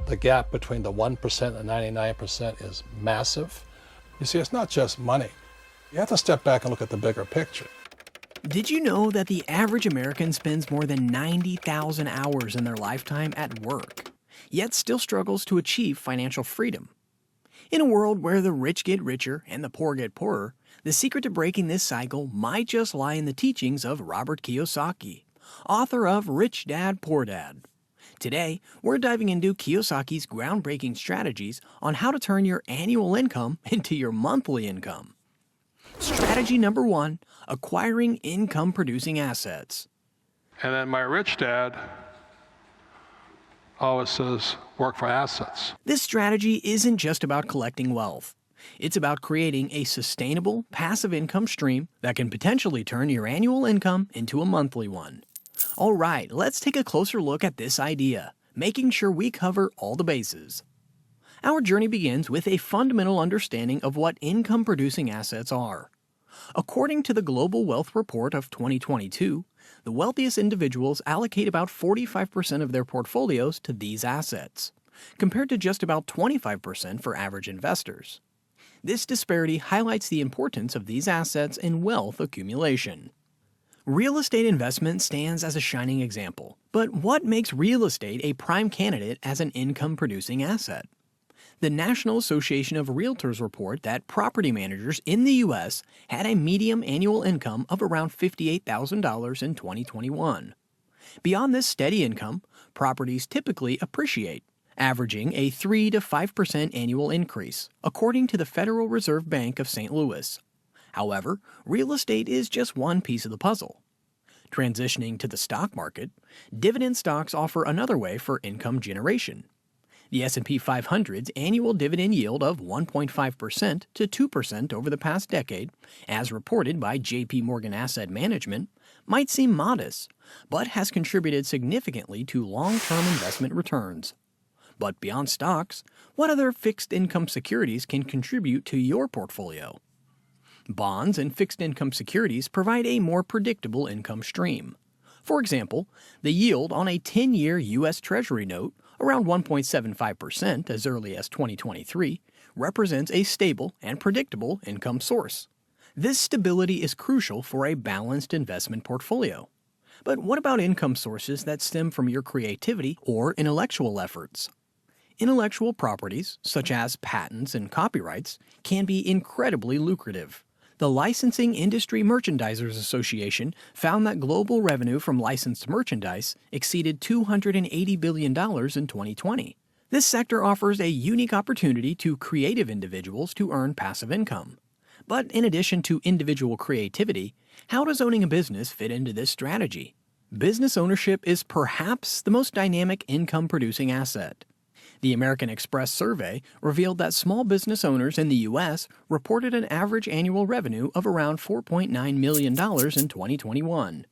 The gap between the 1% and 99% is massive. You see, it's not just money. You have to step back and look at the bigger picture. Did you know that the average American spends more than 90,000 hours in their lifetime at work, yet still struggles to achieve financial freedom? In a world where the rich get richer and the poor get poorer, the secret to breaking this cycle might just lie in the teachings of Robert Kiyosaki, author of Rich Dad, Poor Dad. Today, we're diving into Kiyosaki's groundbreaking strategies on how to turn your annual income into your monthly income. Strategy number 1, acquiring income-producing assets. And then my rich dad always says, work for assets. This strategy isn't just about collecting wealth. It's about creating a sustainable, passive income stream that can potentially turn your annual income into a monthly one. All right, let's take a closer look at this idea, making sure we cover all the bases. Our journey begins with a fundamental understanding of what income-producing assets are. According to the Global Wealth Report of 2022, the wealthiest individuals allocate about 45% of their portfolios to these assets, compared to just about 25% for average investors. This disparity highlights the importance of these assets in wealth accumulation. Real estate investment stands as a shining example, but what makes real estate a prime candidate as an income-producing asset? The National Association of Realtors report that property managers in the U.S. had a median annual income of around $58,000 in 2021. Beyond this steady income, properties typically appreciate, averaging a 3 to 5% annual increase, according to the Federal Reserve Bank of St. Louis. However, real estate is just one piece of the puzzle. Transitioning to the stock market, dividend stocks offer another way for income generation. The S&P 500's annual dividend yield of 1.5% to 2% over the past decade, as reported by J.P. Morgan Asset Management, might seem modest, but has contributed significantly to long-term investment returns. But beyond stocks, what other fixed income securities can contribute to your portfolio? Bonds and fixed income securities provide a more predictable income stream. For example, the yield on a 10-year U.S. Treasury note, around 1.75% as early as 2023, represents a stable and predictable income source. This stability is crucial for a balanced investment portfolio. But what about income sources that stem from your creativity or intellectual efforts? Intellectual properties, such as patents and copyrights, can be incredibly lucrative. The Licensing Industry Merchandisers Association found that global revenue from licensed merchandise exceeded $280 billion in 2020. This sector offers a unique opportunity to creative individuals to earn passive income. But in addition to individual creativity, how does owning a business fit into this strategy? Business ownership is perhaps the most dynamic income-producing asset. The American Express survey revealed that small business owners in the U.S. reported an average annual revenue of around $4.9 million in 2021.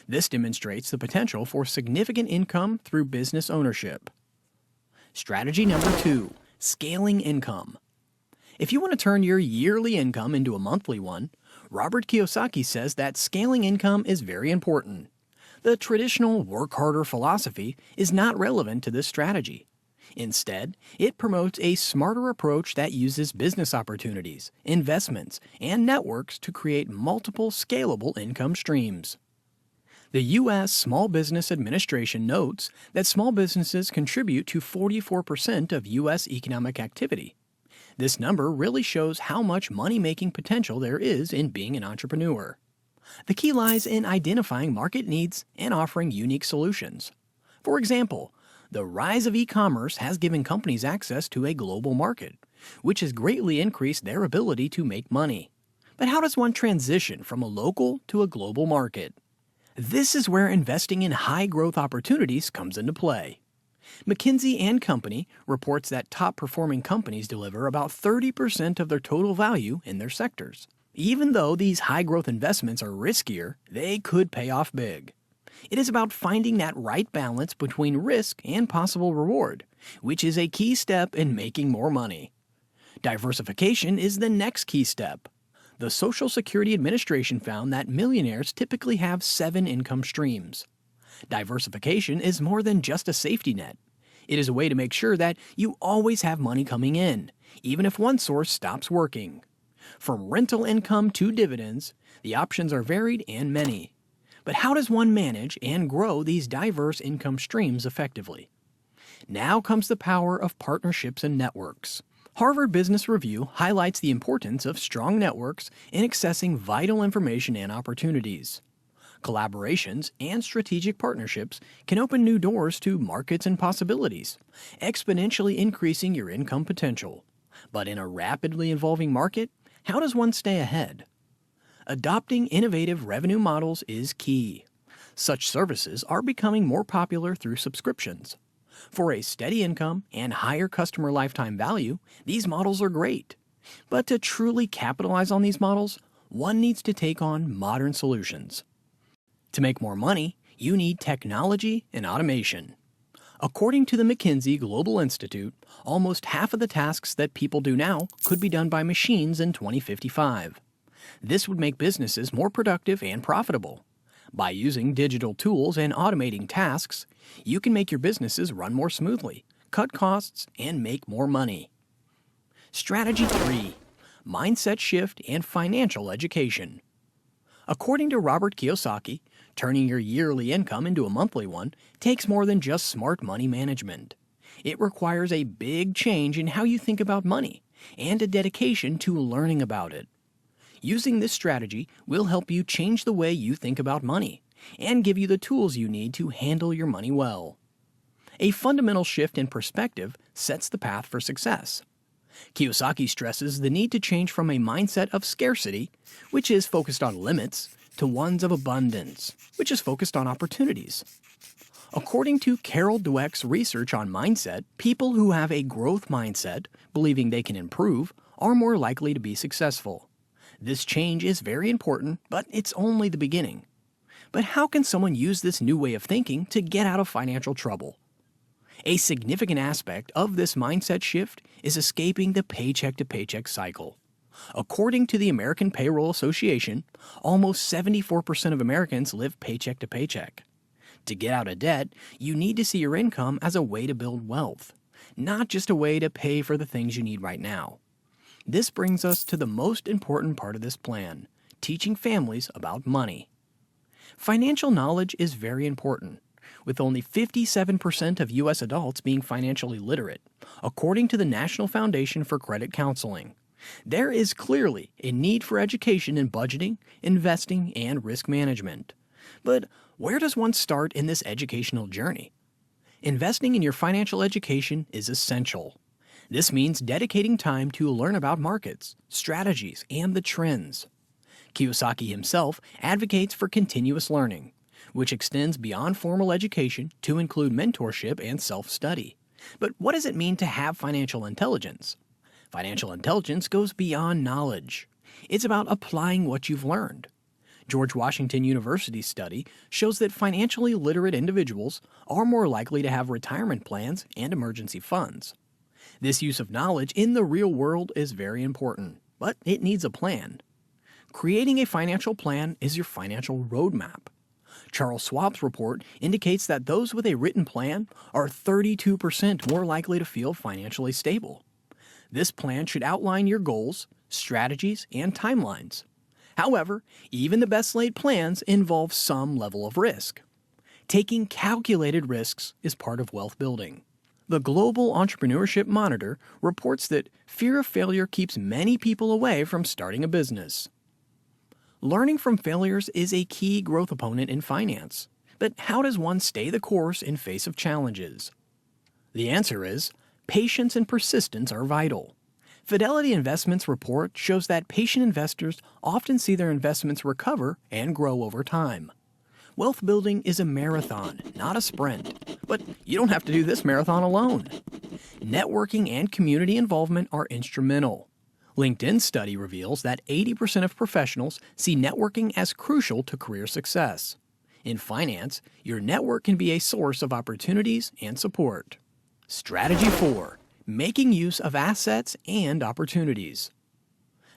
This demonstrates the potential for significant income through business ownership. Strategy number 2, scaling income. If you want to turn your yearly income into a monthly one, Robert Kiyosaki says that scaling income is very important. The traditional work harder philosophy is not relevant to this strategy. Instead, it promotes a smarter approach that uses business opportunities, investments, and networks to create multiple scalable income streams. The U.S. Small Business Administration notes that small businesses contribute to 44% of U.S. economic activity. This number really shows how much money-making potential there is in being an entrepreneur. The key lies in identifying market needs and offering unique solutions. For example, the rise of e-commerce has given companies access to a global market, which has greatly increased their ability to make money. But how does one transition from a local to a global market? This is where investing in high-growth opportunities comes into play. McKinsey & Company reports that top-performing companies deliver about 30% of their total value in their sectors. Even though these high-growth investments are riskier, they could pay off big. It is about finding that right balance between risk and possible reward, which is a key step in making more money. Diversification is the next key step. The Social Security Administration found that millionaires typically have 7 income streams. Diversification is more than just a safety net. It is a way to make sure that you always have money coming in, even if one source stops working. From rental income to dividends, the options are varied and many. But how does one manage and grow these diverse income streams effectively? Now comes the power of partnerships and networks. Harvard Business Review highlights the importance of strong networks in accessing vital information and opportunities. Collaborations and strategic partnerships can open new doors to markets and possibilities, exponentially increasing your income potential. But in a rapidly evolving market, how does one stay ahead? Adopting innovative revenue models is key. Such services are becoming more popular through subscriptions. For a steady income and higher customer lifetime value, these models are great. But to truly capitalize on these models, one needs to take on modern solutions. To make more money, you need technology and automation. According to the McKinsey Global Institute, almost half of the tasks that people do now could be done by machines in 2055. This would make businesses more productive and profitable. By using digital tools and automating tasks, you can make your businesses run more smoothly, cut costs, and make more money. Strategy 3. Mindset shift and financial education. According to Robert Kiyosaki, turning your yearly income into a monthly one takes more than just smart money management. It requires a big change in how you think about money and a dedication to learning about it. Using this strategy will help you change the way you think about money and give you the tools you need to handle your money well. A fundamental shift in perspective sets the path for success. Kiyosaki stresses the need to change from a mindset of scarcity, which is focused on limits, to ones of abundance, which is focused on opportunities. According to Carol Dweck's research on mindset, people who have a growth mindset, believing they can improve, are more likely to be successful. This change is very important, but it's only the beginning. But how can someone use this new way of thinking to get out of financial trouble? A significant aspect of this mindset shift is escaping the paycheck-to-paycheck cycle. According to the American Payroll Association, almost 74% of Americans live paycheck to paycheck. To get out of debt, you need to see your income as a way to build wealth, not just a way to pay for the things you need right now. This brings us to the most important part of this plan, teaching families about money. Financial knowledge is very important, with only 57% of U.S. adults being financially literate, according to the National Foundation for Credit Counseling. There is clearly a need for education in budgeting, investing, and risk management. But where does one start in this educational journey? Investing in your financial education is essential. This means dedicating time to learn about markets, strategies, and the trends. Kiyosaki himself advocates for continuous learning, which extends beyond formal education to include mentorship and self-study. But what does it mean to have financial intelligence? Financial intelligence goes beyond knowledge. It's about applying what you've learned. George Washington University's study shows that financially literate individuals are more likely to have retirement plans and emergency funds. This use of knowledge in the real world is very important, but it needs a plan. Creating a financial plan is your financial roadmap. Charles Schwab's report indicates that those with a written plan are 32% more likely to feel financially stable. This plan should outline your goals, strategies, and timelines. However, even the best-laid plans involve some level of risk. Taking calculated risks is part of wealth building. The Global Entrepreneurship Monitor reports that fear of failure keeps many people away from starting a business. Learning from failures is a key growth opponent in finance. But how does one stay the course in face of challenges? The answer is, patience and persistence are vital. Fidelity Investments' report shows that patient investors often see their investments recover and grow over time. Wealth building is a marathon, not a sprint. But you don't have to do this marathon alone. Networking and community involvement are instrumental. LinkedIn's study reveals that 80% of professionals see networking as crucial to career success. In finance, your network can be a source of opportunities and support. Strategy 4. Making use of assets and opportunities.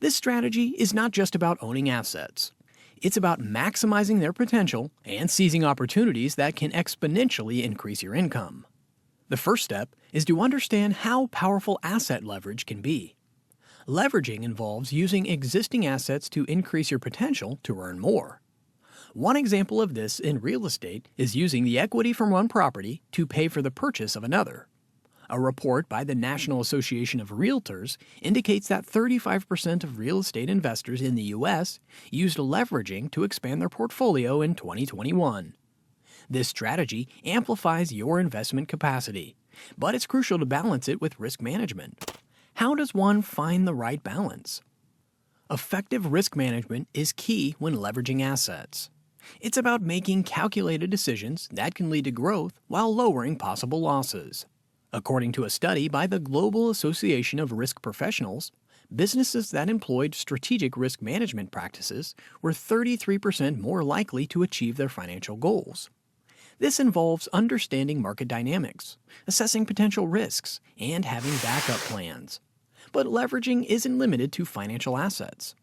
This strategy is not just about owning assets. It's about maximizing their potential and seizing opportunities that can exponentially increase your income. The first step is to understand how powerful asset leverage can be. Leveraging involves using existing assets to increase your potential to earn more. One example of this in real estate is using the equity from one property to pay for the purchase of another. A report by the National Association of Realtors indicates that 35% of real estate investors in the U.S. used leveraging to expand their portfolio in 2021. This strategy amplifies your investment capacity, but it's crucial to balance it with risk management. How does one find the right balance? Effective risk management is key when leveraging assets. It's about making calculated decisions that can lead to growth while lowering possible losses. According to a study by the Global Association of Risk Professionals, businesses that employed strategic risk management practices were 33% more likely to achieve their financial goals. This involves understanding market dynamics, assessing potential risks, and having backup plans. But leveraging isn't limited to financial assets.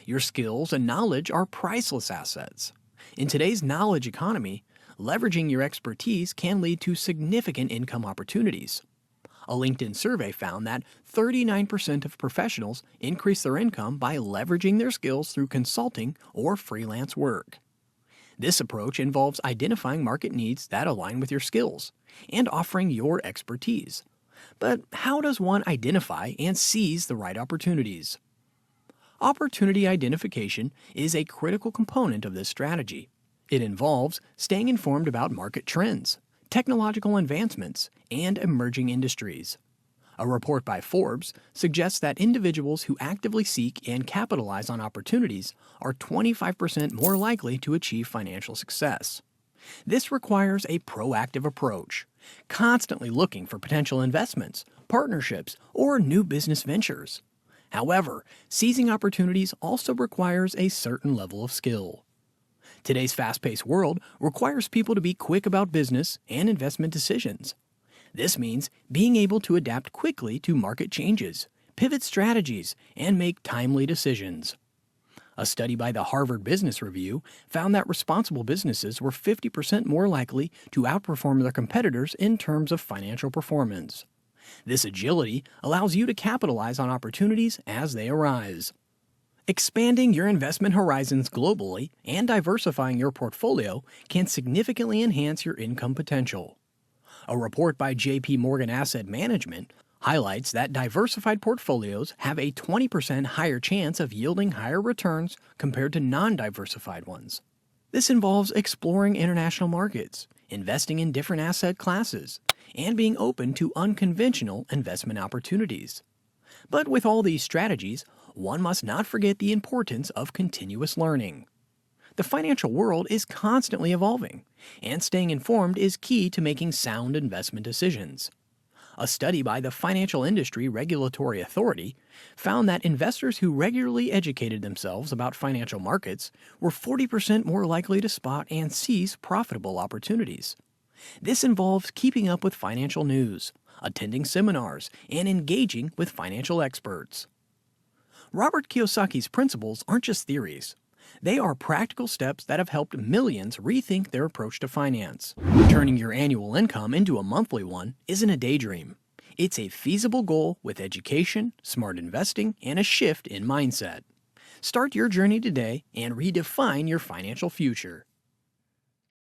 Your skills and knowledge are priceless assets. In today's knowledge economy, leveraging your expertise can lead to significant income opportunities. A LinkedIn survey found that 39% of professionals increase their income by leveraging their skills through consulting or freelance work. This approach involves identifying market needs that align with your skills and offering your expertise. But how does one identify and seize the right opportunities? Opportunity identification is a critical component of this strategy. It involves staying informed about market trends, technological advancements, and emerging industries. A report by Forbes suggests that individuals who actively seek and capitalize on opportunities are 25% more likely to achieve financial success. This requires a proactive approach, constantly looking for potential investments, partnerships, or new business ventures. However, seizing opportunities also requires a certain level of skill. Today's fast-paced world requires people to be quick about business and investment decisions. This means being able to adapt quickly to market changes, pivot strategies, and make timely decisions. A study by the Harvard Business Review found that responsible businesses were 50% more likely to outperform their competitors in terms of financial performance. This agility allows you to capitalize on opportunities as they arise. Expanding your investment horizons globally and diversifying your portfolio can significantly enhance your income potential. A report by J.P. Morgan Asset Management highlights that diversified portfolios have a 20% higher chance of yielding higher returns compared to non-diversified ones. This involves exploring international markets, investing in different asset classes, and being open to unconventional investment opportunities. But with all these strategies, one must not forget the importance of continuous learning. The financial world is constantly evolving, and staying informed is key to making sound investment decisions. A study by the Financial Industry Regulatory Authority found that investors who regularly educated themselves about financial markets were 40% more likely to spot and seize profitable opportunities. This involves keeping up with financial news, attending seminars, and engaging with financial experts. Robert Kiyosaki's principles aren't just theories. They are practical steps that have helped millions rethink their approach to finance. Turning your annual income into a monthly one isn't a daydream. It's a feasible goal with education, smart investing, and a shift in mindset. Start your journey today and redefine your financial future.